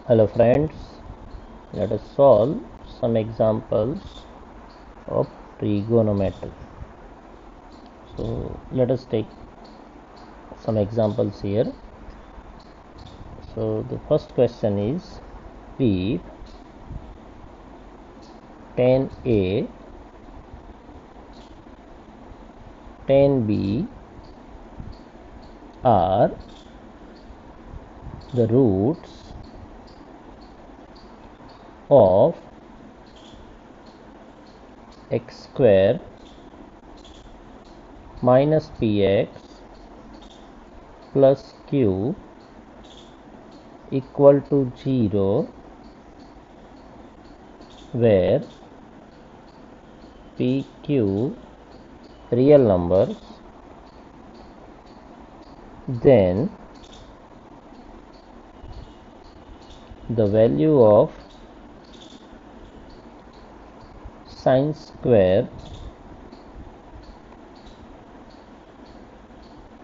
Hello friends, let us solve some examples of trigonometry. So let us take some examples here. So the first question is, if tan A, tan B are the roots of x square minus px plus q equal to 0, where pq real numbers, then the value of sine square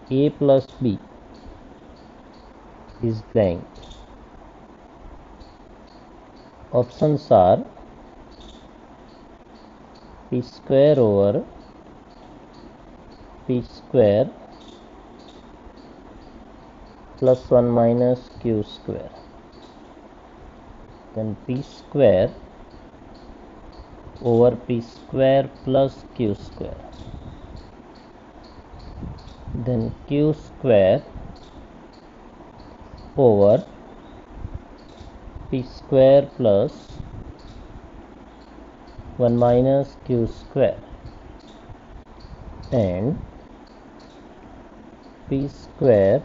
a plus b is blank. Options are p square over p square plus 1 minus q square, then p square over p square plus q square, then q square over p square plus 1 minus q square, and p square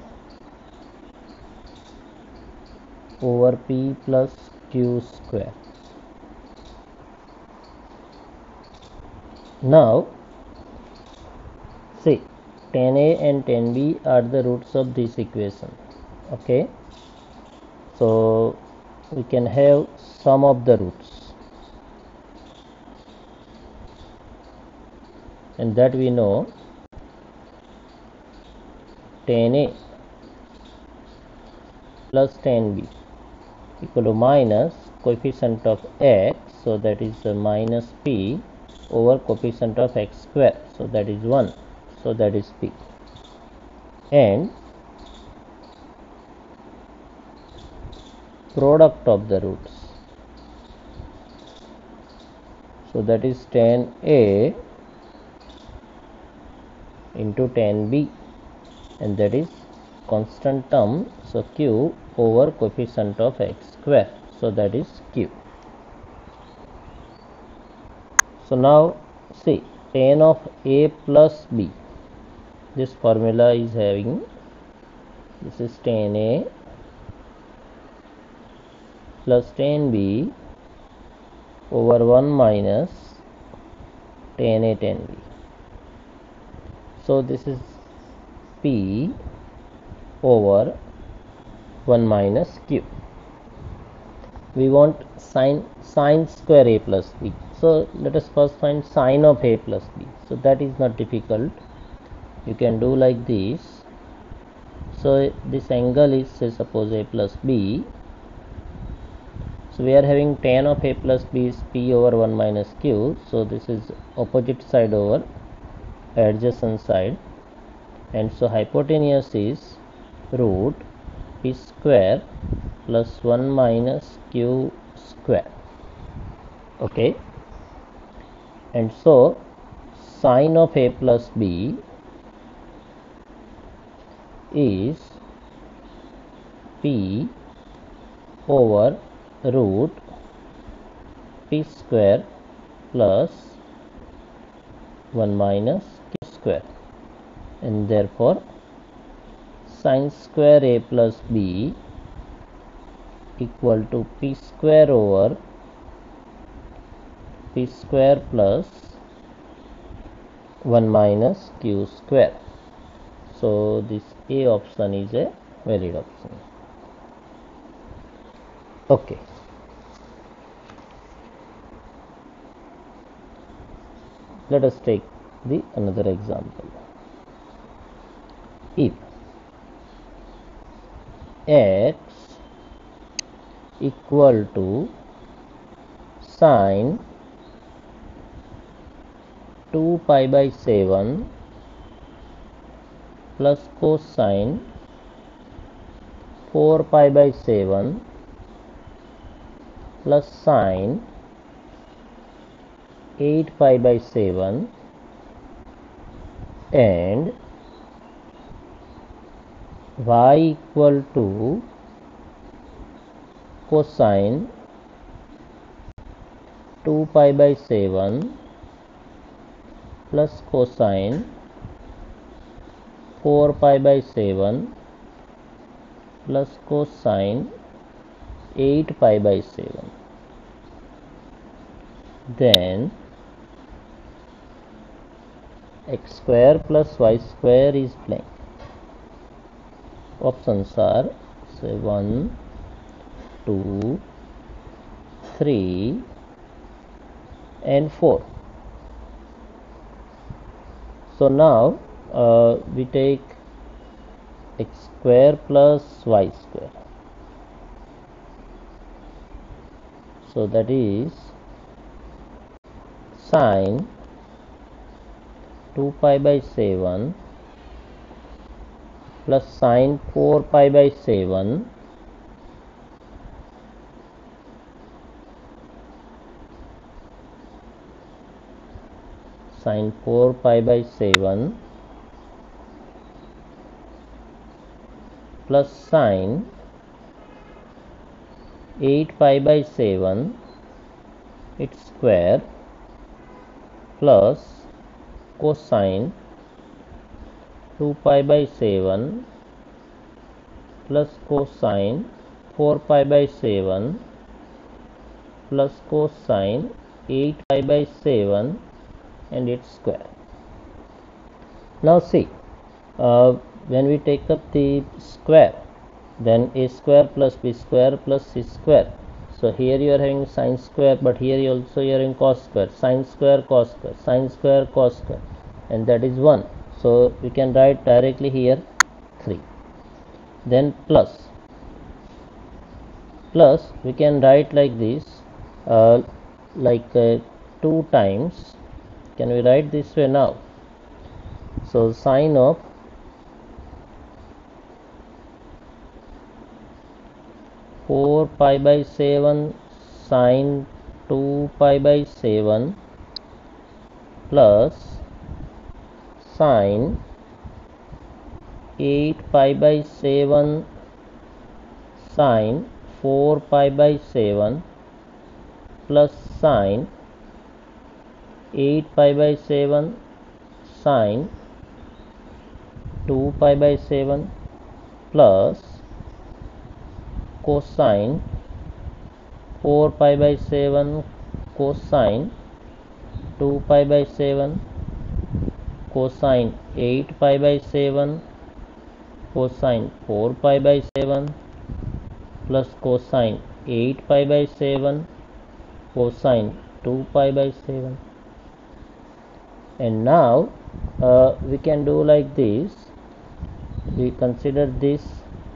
over p plus q square. Now see, tan A and tan B are the roots of this equation. Okay, so we can have sum of the roots, and that we know tan A plus tan B equal to minus coefficient of x, so that is minus p over coefficient of x square, so that is 1, so that is p, and product of the roots, so that is tan A into tan B, and that is constant term, so q over coefficient of x square, so that is q. So now see, tan of A plus B, this formula is having, this is tan A plus tan B over 1 minus tan A tan B. So this is p over 1 minus q. We want sine square a plus b. So let us first find sine of a plus b. So that is not difficult. You can do like this. So this angle is, say, suppose a plus b. So we are having tan of a plus b is p over 1 minus q. So this is opposite side over adjacent side, and so hypotenuse is root p square plus 1 minus q square. Okay, and so sine of a plus b is p over root p square plus 1 minus q square, and therefore sine square a plus b equal to p square over p square plus 1 minus q square. So this A option is a valid option. Okay, let us take the another example. If x equal to sine 2 pi by 7 plus cosine 4 pi by 7 plus sine 8 pi by 7 and y equal to cosine 2 pi by 7 plus cosine 4 pi by 7 plus cosine 8 pi by 7. Then x square plus y square is blank. Options are say 1, 2, 3 and 4. So now we take x square plus y square. So that is sine 2 pi by 7 plus sine 4 pi by 7 sine 4 pi by 7 plus sine 8 pi by 7 its square plus cosine 2 pi by 7 plus cosine 4 pi by 7 plus cosine 8 pi by 7 and its square. Now see, when we take up the square, then a square plus b square plus c square. So here you are having sine square, but here you also are having cos square, sine square, cos square, sine square, cos square, and that is 1. So we can write directly here 3. Then plus we can write like this, like 2 times. Can we write this way now? So sine of 4 pi by 7 sine 2 pi by 7 plus sine 8 pi by 7 sine 4 pi by 7 plus sine 8 pi by 7 sine 2 pi by 7 plus cosine 4 pi by 7 cosine 2 pi by 7 cosine 8 pi by 7 cosine 4 pi by 7 plus cosine 8 pi by 7 cosine 2 pi by 7. And now we can do like this. We consider this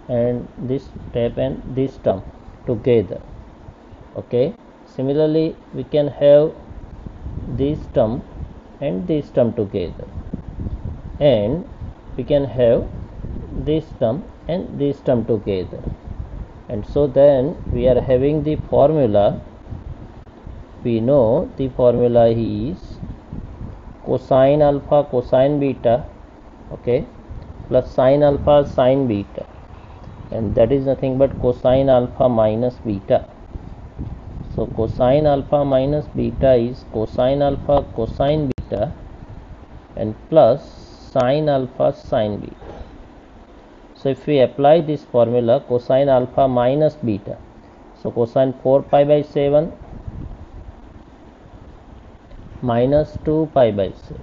and this step and this term together. Okay, similarly we can have this term and this term together, and we can have this term and this term together, and so then we are having the formula. We know the formula is cosine alpha cosine beta, okay, plus sine alpha sine beta, and that is nothing but cosine alpha minus beta. So cosine alpha minus beta is cosine alpha cosine beta and plus sine alpha sine beta. So if we apply this formula cosine alpha minus beta, so cosine 4 pi by 7 minus 2 pi by 7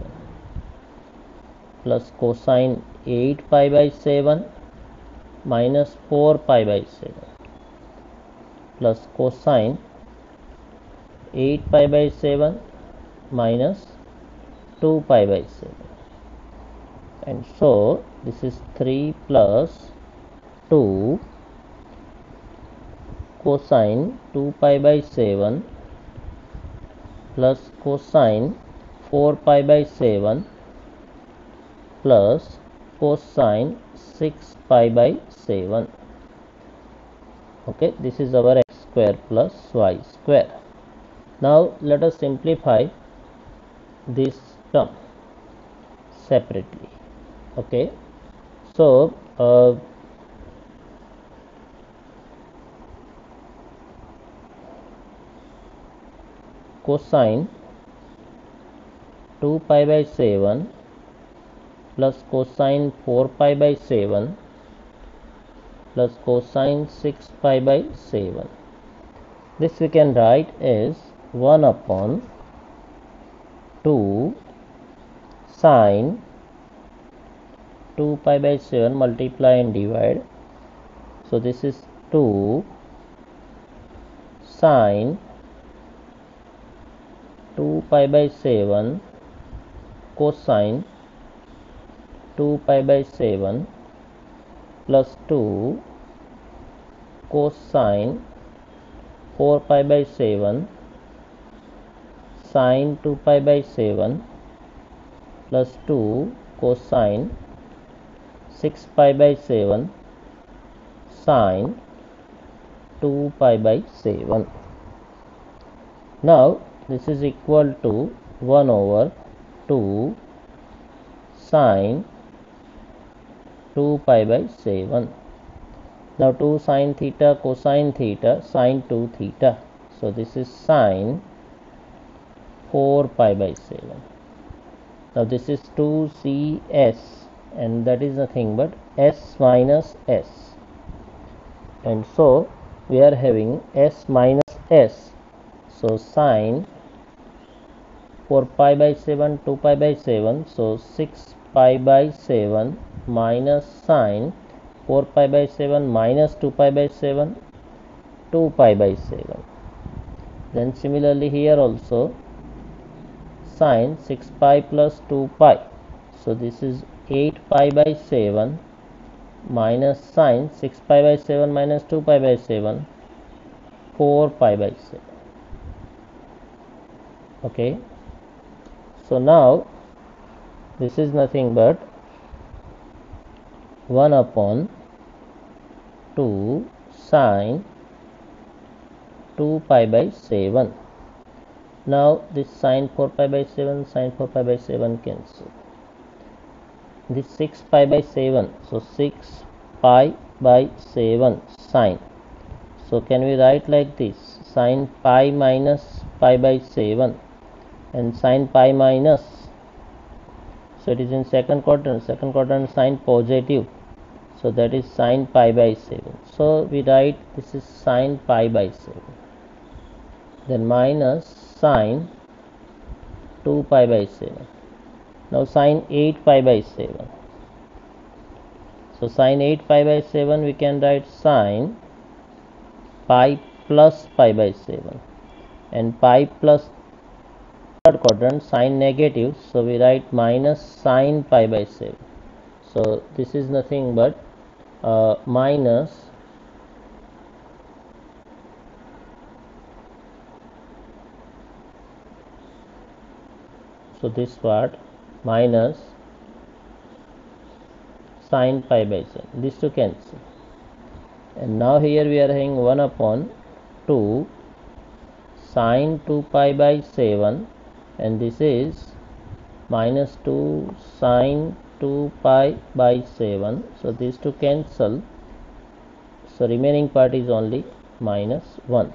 plus cosine 8 pi by 7 minus 4 pi by 7 plus cosine 8 pi by 7 minus 2 pi by 7, and so this is 3 plus 2 cosine 2 pi by 7 plus cosine 4 pi by 7 plus cosine 6 pi by 7. Okay, this is our x square plus y square. Now let us simplify this term separately. Okay, so cosine 2 pi by 7 plus cosine 4 pi by 7 plus cosine 6 pi by 7. This we can write as 1 upon 2 sine 2 pi by 7 multiply and divide. So this is 2 sine 2 pi by 7 cosine 2 pi by 7 plus 2 cosine 4 pi by 7 sine 2 pi by 7 plus 2 cosine 6 pi by 7 sine 2 pi by 7. Now this is equal to 1 over 2 sine 2 pi by 7. Now 2 sine theta cosine theta sine 2 theta. So this is sine 4 pi by 7. Now this is 2cs and that is nothing but s minus s. And so we are having s minus s. So sine 4 pi by 7 2 pi by 7. So 6 pi by 7 minus sine 4 pi by 7 minus 2 pi by 7 2 pi by 7. Then similarly here also sine 6 pi plus 2 pi. So this is 8 pi by 7 minus sine 6 pi by 7 minus 2 pi by 7 4 pi by 7. Okay, so now this is nothing but 1 upon 2 sine 2 pi by 7. Now this sine 4 pi by 7 sine 4 pi by 7 cancel. This 6 pi by 7. So 6 pi by 7 sine. So can we write like this? Sine pi minus pi by 7 and sine pi minus. So it is in second quadrant. Second quadrant sign positive. So that is sine pi by 7. So we write this is sine pi by 7. Then minus sine 2 pi by 7. Now sine 8 pi by 7. So sine 8 pi by 7 we can write sine pi plus pi by 7. And pi plus third quadrant sine negative. So we write minus sine pi by 7. So this is nothing but minus so this part minus sine pi by 7. These two cancel. And now here we are having 1 upon 2 sine 2 pi by 7 and this is minus 2 sine 2 pi by 7. So these two cancel. So remaining part is only minus 1.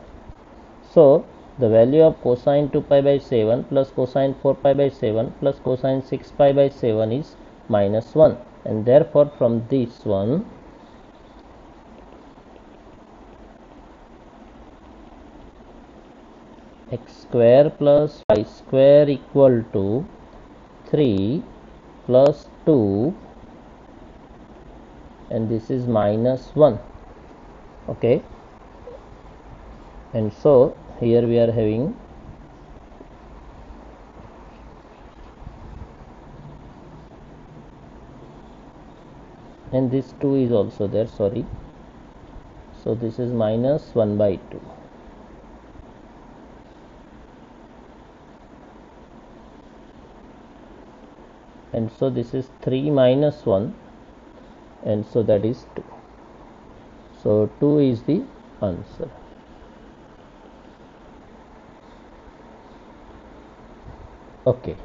So the value of cosine 2 pi by 7 plus cosine 4 pi by 7 plus cosine 6 pi by 7 is minus 1. And therefore from this one x square plus y square equal to 3 plus 2 and this is minus 1. Okay, and so here we are having and this 2 is also there, sorry. So this is minus 1 by 2. And so this is 3 minus 1, and so that is 2. So 2 is the answer. Okay,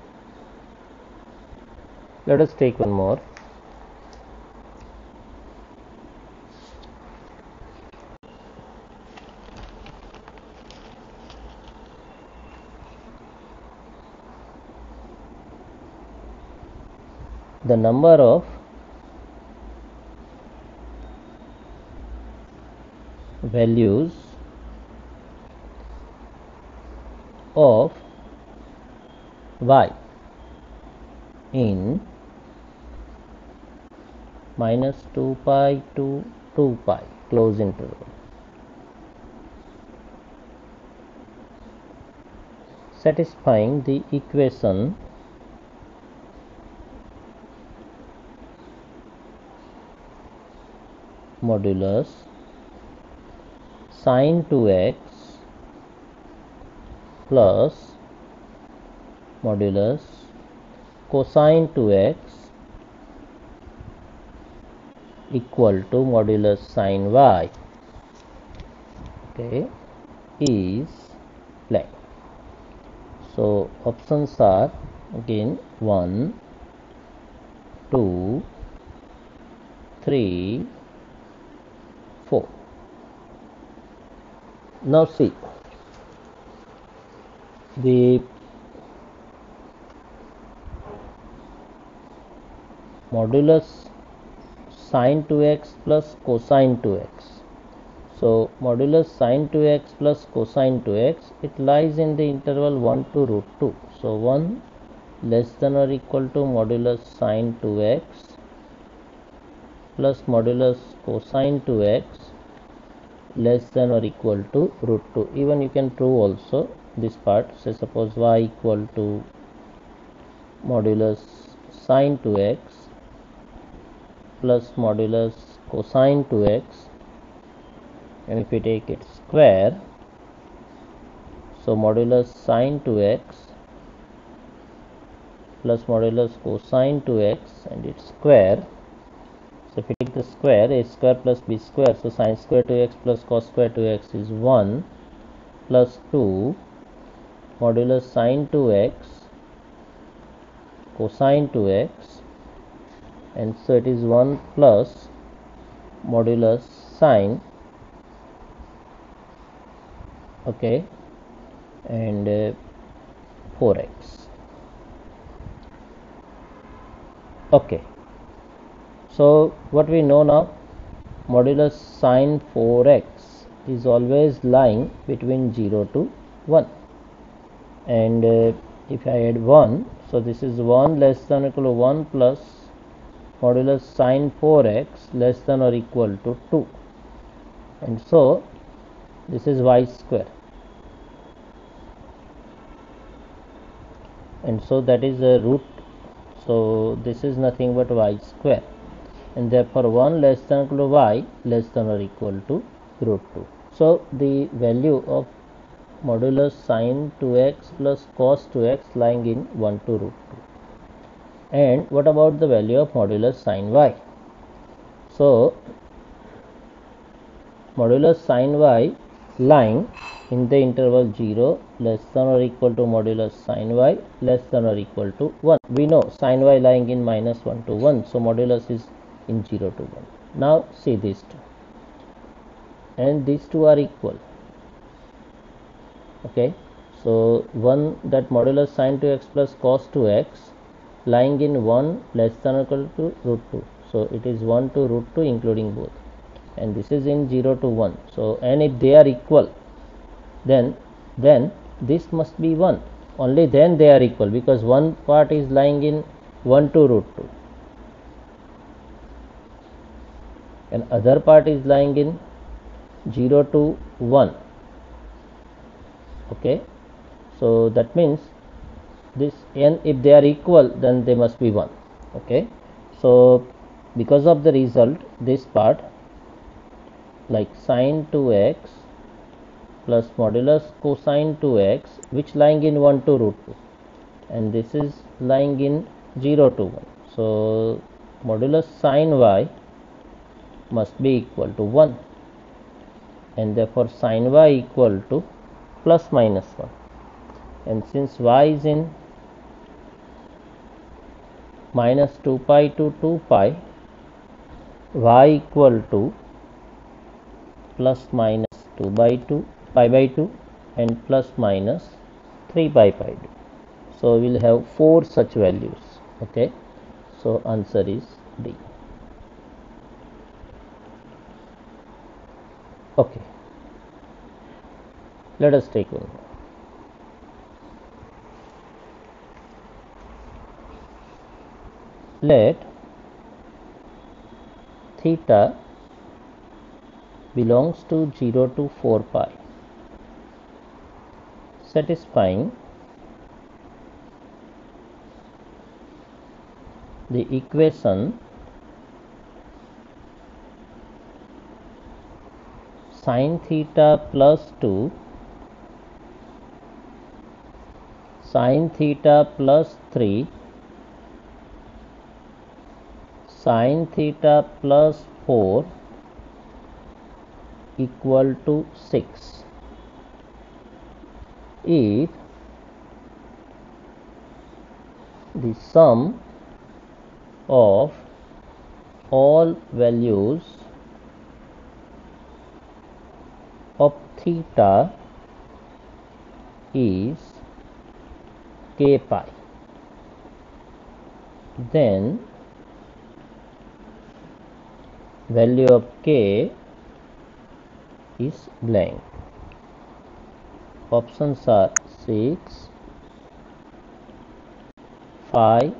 let us take one more. The number of values of y in minus 2 pi to 2 pi close interval satisfying the equation modulus sine 2x plus modulus cosine 2x equal to modulus sine y, okay, is blank. So options are again 1, 2, 3, 4. Now see, the modulus sine 2x plus cosine 2x. So modulus sine 2x plus cosine 2x, it lies in the interval 1 to root 2. So 1 less than or equal to modulus sine 2x plus modulus cosine 2x less than or equal to root 2. Even you can prove also this part. Say suppose y equal to modulus sine 2x plus modulus cosine 2x, and if we take its square, so modulus sine 2x plus modulus cosine 2x and its square. So if we take the square, a square plus b square, so sine square 2x plus cos square 2x is 1 plus 2 modulus sine 2x cosine 2x, and so it is 1 plus modulus sine, okay, and 4x. Okay, so what we know now, modulus sine 4x is always lying between 0 to 1, and if I add 1, so this is 1 less than or equal to 1 plus modulus sine 4x less than or equal to 2, and so this is y square, and so that is a root, so this is nothing but y square, and therefore 1 less than or equal to y less than or equal to root 2. So the value of modulus sine 2x plus cos 2x lying in 1 to root 2. And what about the value of modulus sine y? So modulus sine y lying in the interval 0 less than or equal to modulus sine y less than or equal to 1. We know sine y lying in minus 1 to 1, so modulus is in 0 to 1. Now see these two, and these two are equal, okay. So 1, that modulus sine 2x plus cos 2x lying in 1 less than or equal to root 2, so it is 1 to root 2 including both, and this is in 0 to 1. So and if they are equal, then this must be 1, only then they are equal, because one part is lying in 1 to root 2 and other part is lying in 0 to 1, okay. So that means this, and if they are equal, then they must be 1, okay. So because of the result, this part like sine 2x plus modulus cosine 2x, which lying in 1 to root 2, and this is lying in 0 to 1. So modulus sine y must be equal to 1, and therefore sine y equal to plus minus 1. And since y is in minus 2 pi to 2 pi, y equal to plus minus 2 by 2 pi by 2 and plus minus 3 pi by 2. So we will have 4 such values. Okay, so answer is D. Okay, let us take one more. Let theta belongs to 0 to 4 pi, satisfying the equation sin theta plus 2 sin theta plus 3 sin theta plus 4 equal to 6 if the sum of all values of theta is k pi, then value of k is blank. Options are 6, 5,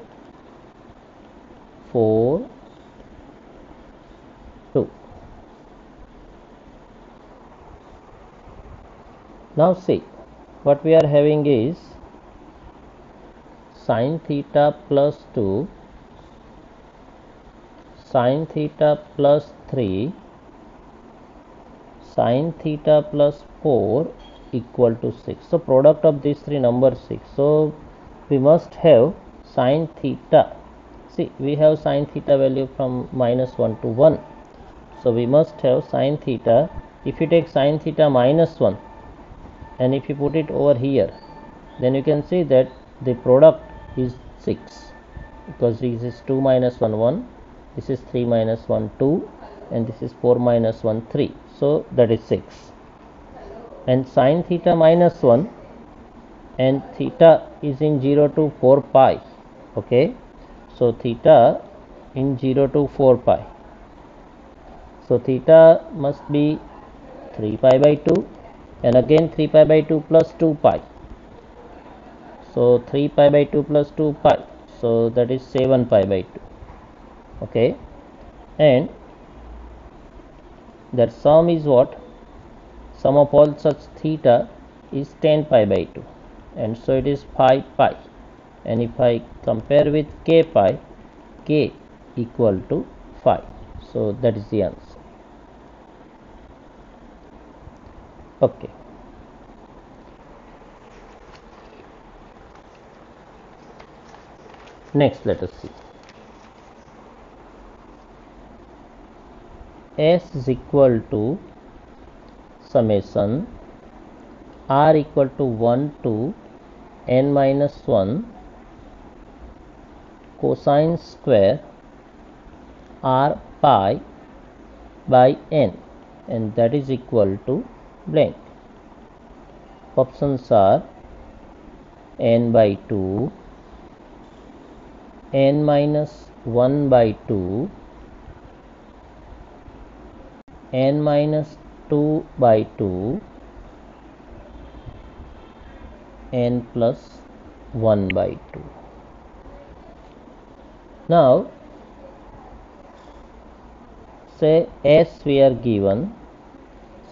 4, 2. Now see, what we are having is sin theta plus 2 sin theta plus 3 sin theta plus 4 equal to 6. So product of these three numbers 6. So we must have sin theta. See, we have sin theta value from minus 1 to 1. So we must have sin theta. If you take sin theta minus 1 and if you put it over here, then you can see that the product is 6, because this is 2 minus 1 1, this is 3 minus 1 2, and this is 4 minus 1 3. So that is 6. And sin theta minus 1 and theta is in 0 to 4 pi. Okay, so theta in 0 to 4 pi. So theta must be 3 pi by 2, and again 3 pi by 2 plus 2 pi. So 3 pi by 2 plus 2 pi. So that is 7 pi by 2. Okay, and that sum is what? Sum of all such theta is 10 pi by 2, and so it is 5 pi. And if I compare with k pi, k equal to 5. So that is the answer. Okay. Next, let us see. S is equal to summation r equal to 1 to n minus 1 cosine square r pi by n, and that is equal to blank. Options are n by 2, n minus 1 by 2, n minus 2 by 2, n plus 1 by 2. Now say s we are given,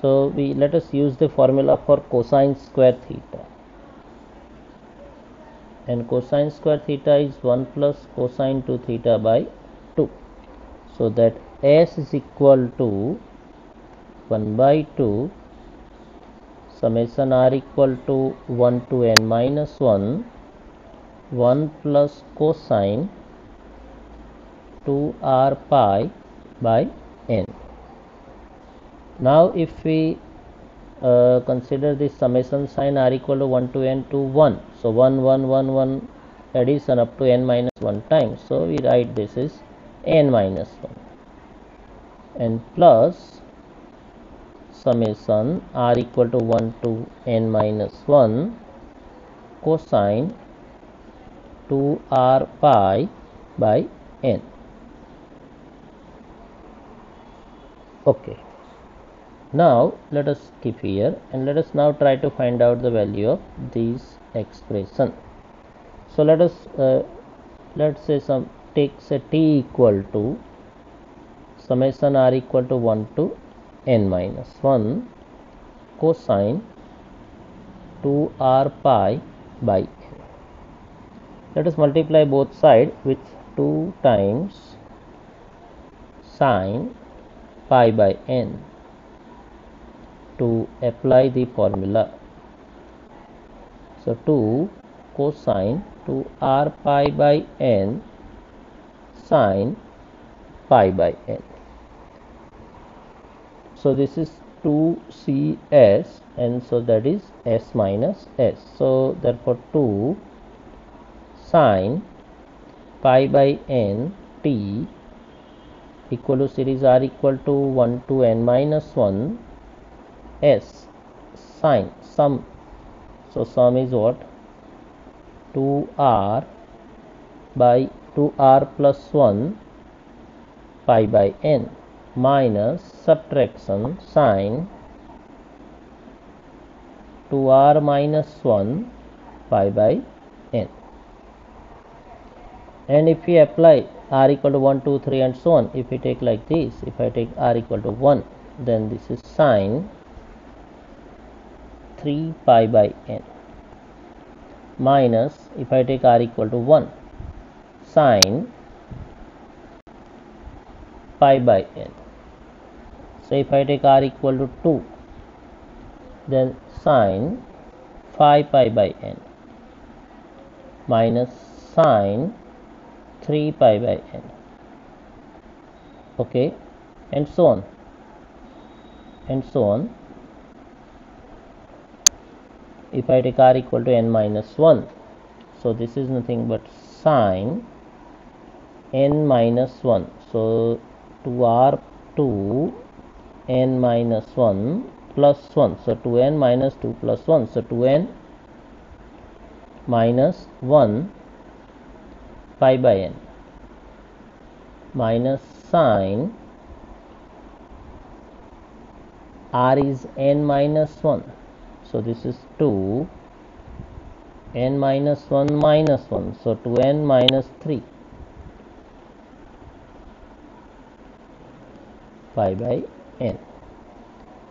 so let us use the formula for cosine square theta, and cosine square theta is 1 plus cosine 2 theta by 2. So that s is equal to 1 by 2 summation r equal to 1 to n minus 1 1 plus cosine 2r pi by n. Now if we consider this summation sign r equal to 1 to n to 1, so 1 1 1 1 addition up to n minus 1 times, so we write this is n minus 1, and plus summation r equal to 1 to n minus 1 cosine 2r pi by n. Okay, now let us keep here and let us now try to find out the value of these expression. So let us let's say take say t equal to summation r equal to 1 to n minus 1 cosine 2r pi by n. Let us multiply both sides with 2 times sine pi by n to apply the formula. So 2 cosine 2r pi by n sine pi by n. So this is 2cs, and so that is s minus s. So therefore 2 sine pi by n t equal to series r equal to 1 to n minus 1 s sine sum. So sum is what? 2r by 2r plus 1 pi by n minus subtraction sine 2r minus 1 pi by n. And if we apply r equal to 1 2 3 and so on, if we take like this, if I take r equal to 1, then this is sine 3 pi by n minus, if I take r equal to 1, sine pi by n. So if I take r equal to 2, then sine 5 pi by n minus sine 3 pi by n. Okay, and so on and so on. If I take r equal to n minus 1, so this is nothing but sine n minus 1. So 2r to n minus 1 plus 1. So 2n minus 2 plus 1. So 2n minus 1 pi by n minus sine r is n minus 1. So this is 2 n minus 1 minus 1. So 2n minus 3 pi by n.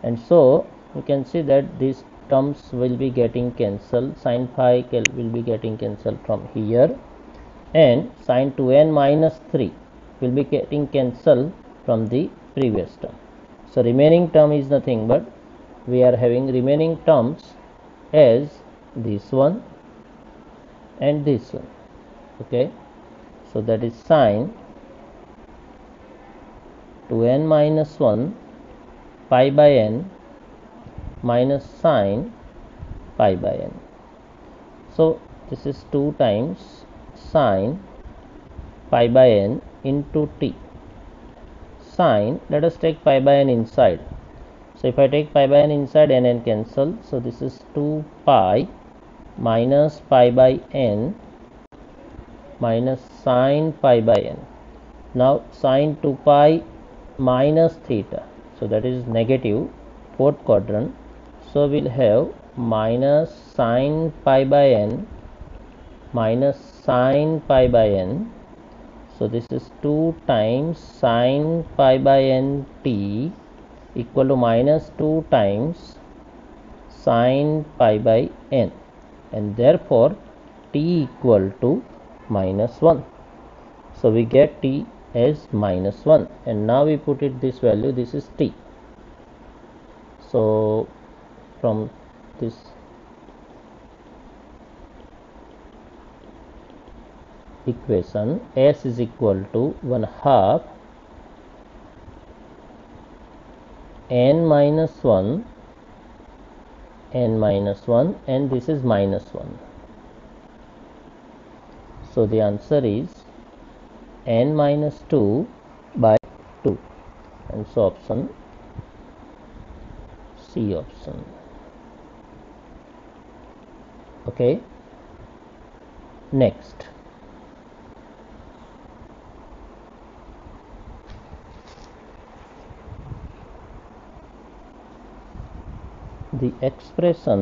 And so you can see that these terms will be getting cancelled. Sine phi will be getting cancelled from here, and sine 2n minus 3 will be getting cancelled from the previous term. So remaining term is nothing but we are having remaining terms as this one and this one. Okay, so that is sine 2n minus 1 pi by n minus sine pi by n. So this is 2 times sine pi by n into t. Sine, let us take pi by n inside. So if I take pi by n inside, n cancel. So this is 2 pi minus pi by n minus sine pi by n. Now sine 2 pi minus theta, so that is negative, fourth quadrant. So we'll have minus sine pi by n minus sine pi by n. So this is 2 times sine pi by n t equal to minus 2 times sine pi by n, and therefore t equal to minus 1. So we get t as minus 1, and now we put it this value, this is t. So from this equation, S is equal to 1/2 n minus 1 and this is -1. So the answer is n minus 2 by 2, and so option C option. Okay, next the expression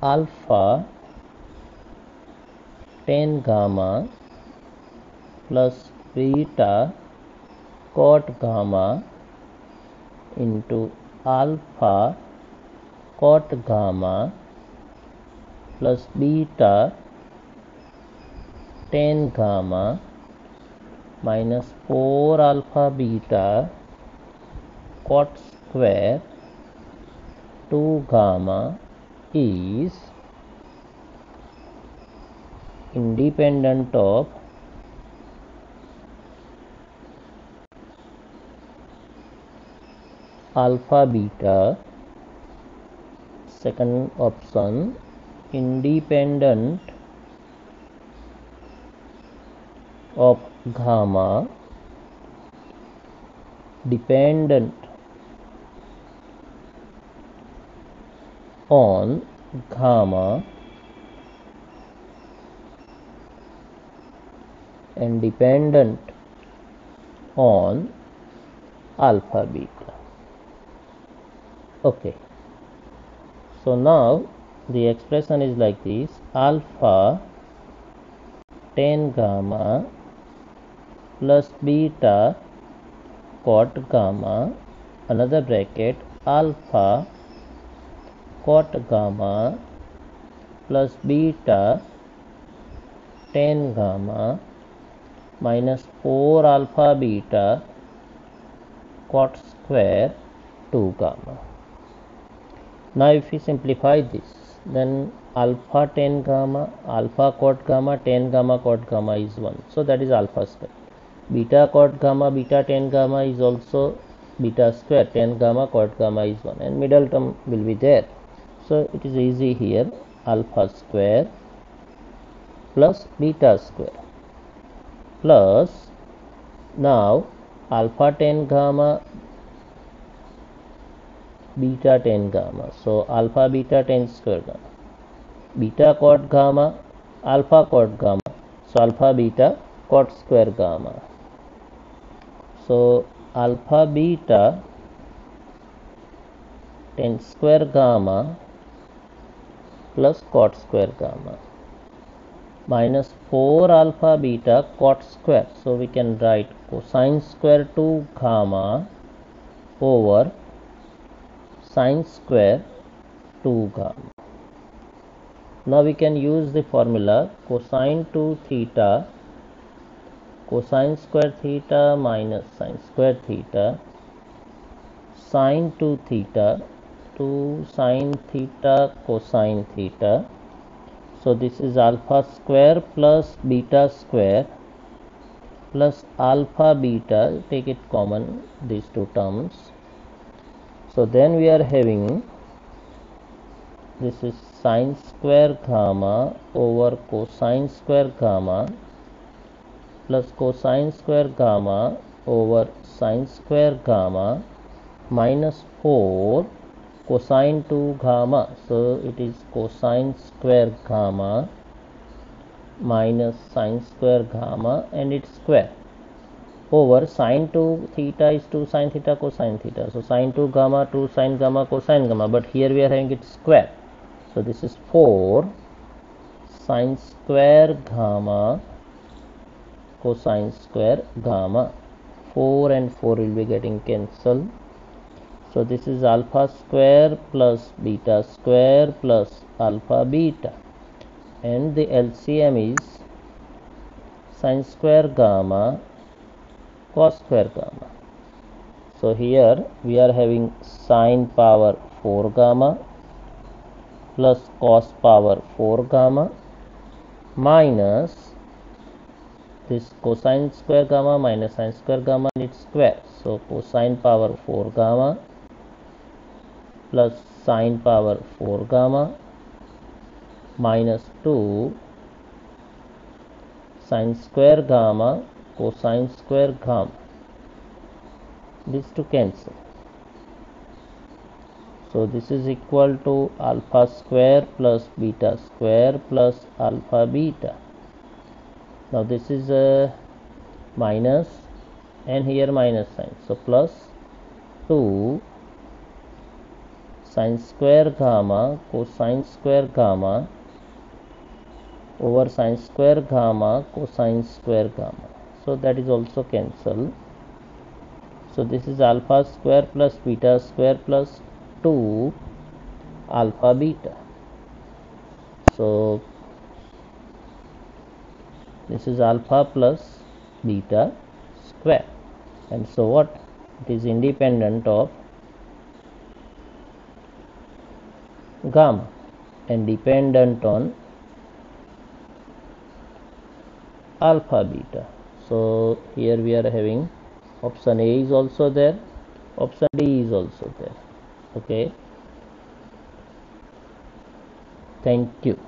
alpha tan gamma plus beta cot gamma into alpha cot gamma plus beta tan gamma minus 4 alpha beta cot square 2 gamma is independent of alpha beta. Second option, independent of gamma, dependent on gamma, and dependent on alpha beta. Okay, so now the expression is like this: alpha tan gamma plus beta cot gamma, another bracket, alpha cot gamma plus beta tan gamma minus 4 alpha beta cot square 2 gamma. Now if we simplify this, then alpha tan gamma, alpha cot gamma, tan gamma cot gamma is 1. So that is alpha square. Beta cot gamma, beta tan gamma is also beta square, tan gamma cot gamma is 1, and middle term will be there. So it is easy here, alpha square plus beta square plus now alpha tan gamma beta tan gamma, so alpha beta tan square gamma, beta cot gamma alpha cot gamma, so alpha beta cot square gamma, so alpha beta tan square gamma plus cot square gamma minus 4 alpha beta cot square, so we can write cosine square 2 gamma over sine square 2 gamma. Now we can use the formula cosine 2 theta, cosine square theta minus sine square theta, sine 2 theta, 2 sine theta cosine theta. So this is alpha square plus beta square plus alpha beta, take it common these two terms. So then we are having, this is sine square gamma over cosine square gamma plus cosine square gamma over sine square gamma minus 4 cosine 2 gamma, so it is cosine square gamma minus sine square gamma and its square over sine 2 theta is 2 sine theta cosine theta, so sine 2 gamma 2 sine gamma cosine gamma, but here we are having it square, so this is 4 sine square gamma cosine square gamma, 4 and 4 will be getting cancelled. So this is alpha square plus beta square plus alpha beta, and the LCM is sine square gamma cos square gamma. So here we are having sine power 4 gamma plus cos power 4 gamma minus this cosine square gamma minus sine square gamma and its square. So cosine power 4 gamma plus sine power 4 gamma minus 2 sine square gamma cosine square gamma. These two cancel. So this is equal to alpha square plus beta square plus alpha beta. Now this is a minus and here minus sign. So plus 2 sine square gamma cosine square gamma over sine square gamma cosine square gamma. So that is also cancel. So this is alpha square plus beta square plus 2 alpha beta. So this is alpha plus beta square, and so what, it is independent of gamma and dependent on alpha beta. So here we are having option A is also there, option D is also there. Okay, thank you.